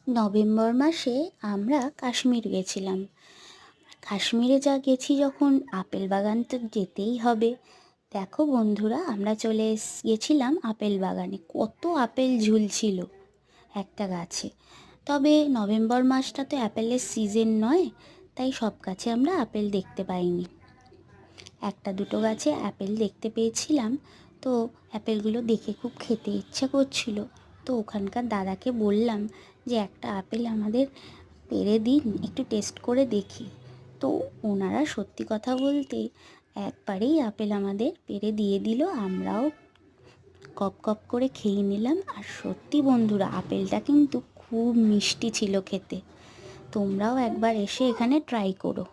November মাসে আমরা কাশ্মীর গেছিলাম। কাশ্মীরে গেছি যখন আপেল বাগান তো যেতেই হবে। দেখো বন্ধুরা, আমরা গেছিলাম আপেল বাগানে। কত আপেল ঝুলছিল একটা গাছে। তবে নভেম্বর মাসটা তো অ্যাপেলের সিজন নয়, তাই সব গাছে আমরা আপেল দেখতে পাইনি। একটা দুটো গাছে আপেল দেখতে পেয়েছিলাম। তো আপেলগুলো দেখে খুব খেতে ইচ্ছে করছিল। তো ওখানকার দাদাকে বললাম যে একটা আপেল আমাদের পেড়ে দিন, একটু টেস্ট করে দেখি। তো ওনারা সত্যি কথা বলতে একবারেই আপেল আমাদের পেড়ে দিয়ে দিল। আমরাও কপ কপ করে খেয়ে নিলাম। আর সত্যি বন্ধুরা, আপেলটা কিন্তু খুব মিষ্টি ছিল খেতে। তোমরাও একবার এসে এখানে ট্রাই করো।